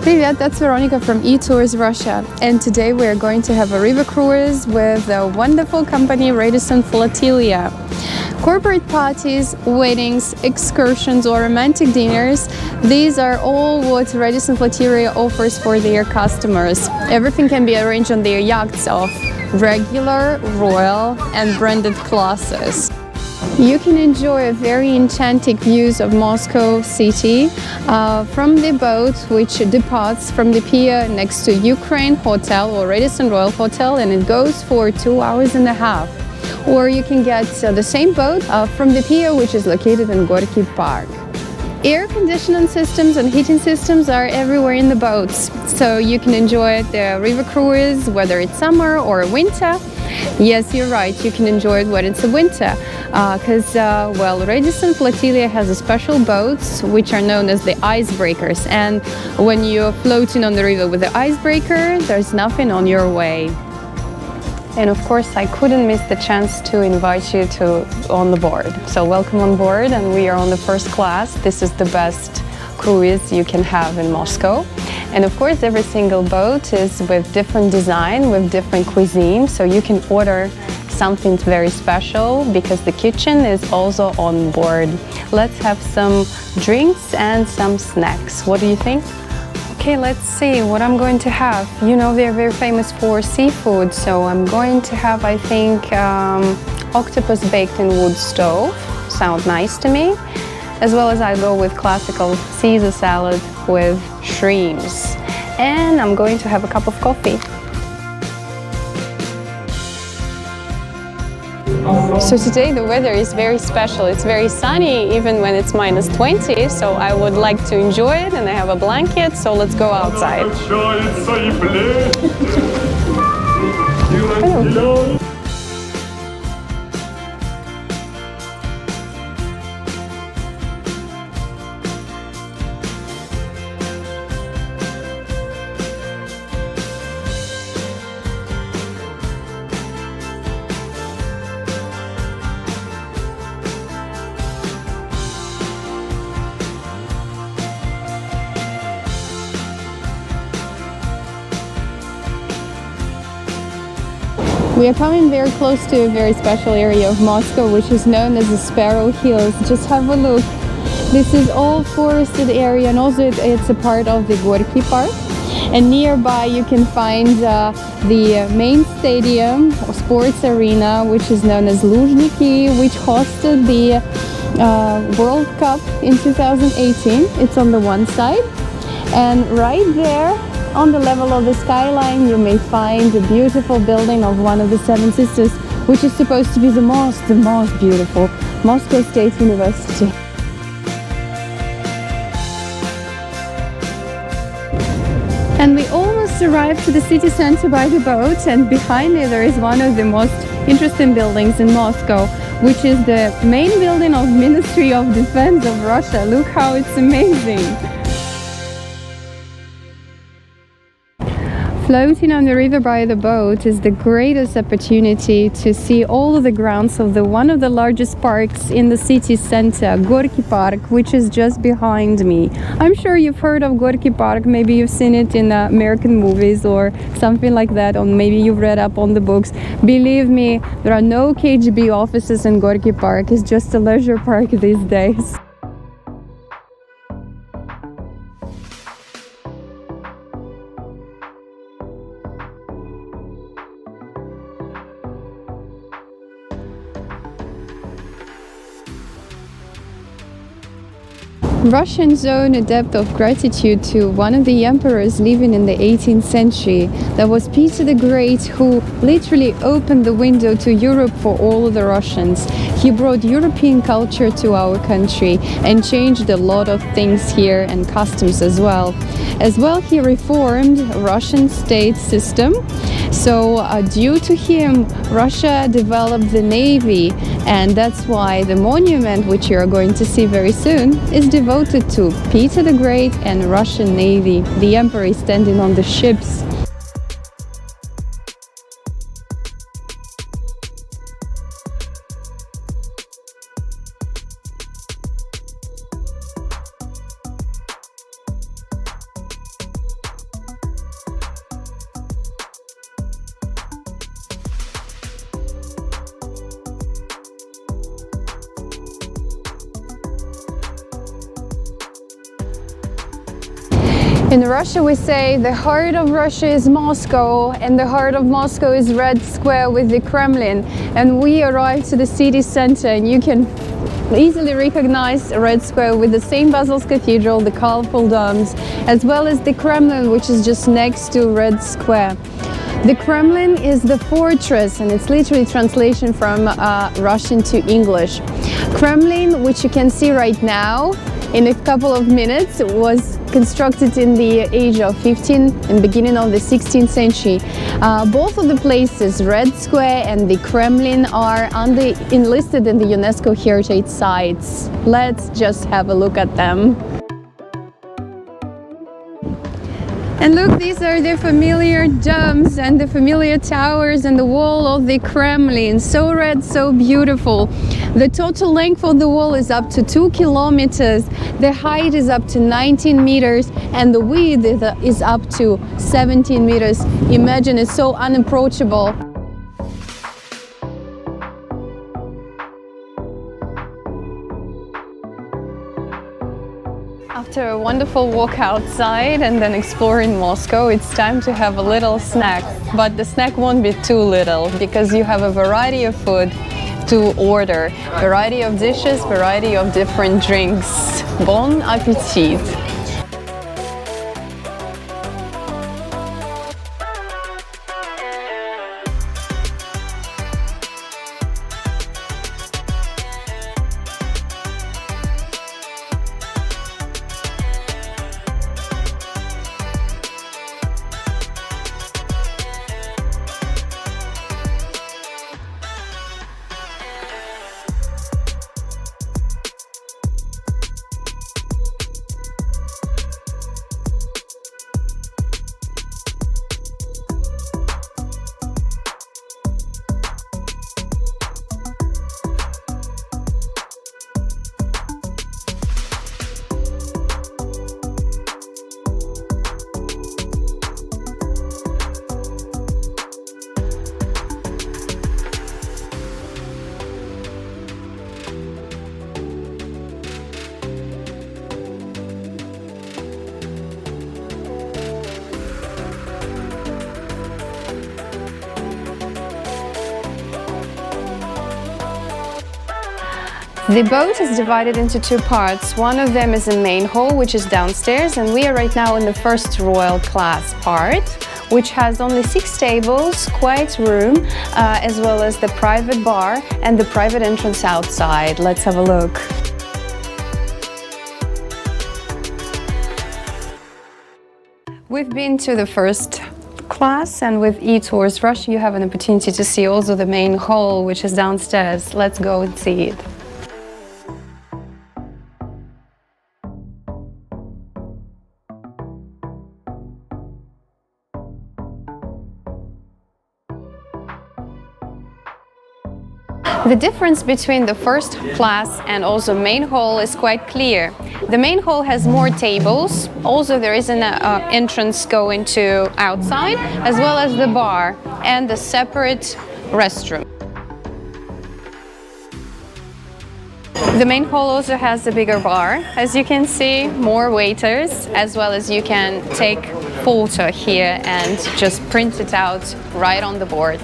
Привет, that's Veronica from ETours Russia, and today we are going to have a river cruise with the wonderful company Radisson Flotilla. Corporate parties, weddings, excursions or romantic dinners, these are all what Radisson Flotilla offers for their customers. Everything can be arranged on their yachts of regular, royal and branded classes. You can enjoy very enchanting views of Moscow city from the boat which departs from the pier next to Ukraine Hotel or Radisson Royal Hotel, and it goes for 2.5 hours. Or you can get the same boat from the pier which is located in Gorky Park. Air conditioning systems and heating systems are everywhere in the boats, so you can enjoy the river cruise whether it's summer or winter. Yes, you're right, you can enjoy it when it's a winter, because Radisson Flotilla has a special boats which are known as the icebreakers, and when you're floating on the river with the icebreaker, there's nothing on your way. And of course, I couldn't miss the chance to invite you on the board. So welcome on board, and we are on the first class. This is the best cruise you can have in Moscow. And of course, every single boat is with different design, with different cuisine, so you can order something very special because the kitchen is also on board. Let's have some drinks and some snacks. What do you think? Okay, let's see what I'm going to have. You know, they're very famous for seafood, so I'm going to have, I think, octopus baked in wood stove. Sounds nice to me. As well as I go with classical Caesar salad with shrimps. And I'm going to have a cup of coffee. So today the weather is very special. It's very sunny even when it's -20, so I would like to enjoy it, and I have a blanket, so let's go outside. Hello. We are coming very close to a very special area of Moscow, which is known as the Sparrow Hills. Just have a look. This is all forested area, and also it's a part of the Gorky Park. And nearby you can find the main stadium, or sports arena, which is known as Luzhniki, which hosted the World Cup in 2018. It's on the one side. And right there, on the level of the skyline, you may find the beautiful building of one of the Seven Sisters, which is supposed to be the most beautiful, Moscow State University. And we almost arrived to the city center by the boat, and behind me there is one of the most interesting buildings in Moscow, which is the main building of Ministry of Defense of Russia. Look how it's amazing! Floating on the river by the boat is the greatest opportunity to see all of the grounds of one of the largest parks in the city center, Gorky Park, which is just behind me. I'm sure you've heard of Gorky Park, maybe you've seen it in American movies or something like that, or maybe you've read up on the books. Believe me, there are no KGB offices in Gorky Park. It's just a leisure park these days. Russians owe a debt of gratitude to one of the emperors living in the 18th century. That was Peter the Great, who literally opened the window to Europe for all of the Russians. He brought European culture to our country and changed a lot of things here and customs as well. He reformed Russian state system. So due to him, Russia developed the navy, and that's why the monument, which you are going to see very soon, is devoted to Peter the Great and Russian Navy. The emperor is standing on the ships. In Russia we say the heart of Russia is Moscow, and the heart of Moscow is Red Square with the Kremlin. And we arrived to the city center, and you can easily recognize Red Square with the St. Basil's Cathedral, the colorful domes, as well as the Kremlin, which is just next to Red Square. The Kremlin is the fortress, and it's literally translation from Russian to English. Kremlin, which you can see right now in a couple of minutes, was constructed in the age of 15 and beginning of the 16th century. Both of the places, Red Square and the Kremlin, are enlisted in the UNESCO Heritage Sites. Let's just have a look at them. And look, these are the familiar domes and the familiar towers and the wall of the Kremlin. So red, so beautiful. The total length of the wall is up to 2 kilometers. The height is up to 19 meters and the width is up to 17 meters. Imagine, it's so unapproachable. After a wonderful walk outside and then exploring Moscow, it's time to have a little snack. But the snack won't be too little, because you have a variety of food to order, variety of dishes, variety of different drinks. Bon appetit! The boat is divided into two parts. One of them is a main hall, which is downstairs, and we are right now in the first Royal class part, which has only 6 tables, quiet room, as well as the private bar and the private entrance outside. Let's have a look. We've been to the first class, and with ETours Russia you have an opportunity to see also the main hall, which is downstairs. Let's go and see it. The difference between the first class and also main hall is quite clear. The main hall has more tables. Also there is an entrance going to outside, as well as the bar and the separate restroom. The main hall also has a bigger bar. As you can see, more waiters, as well as you can take photo here and just print it out right on the board.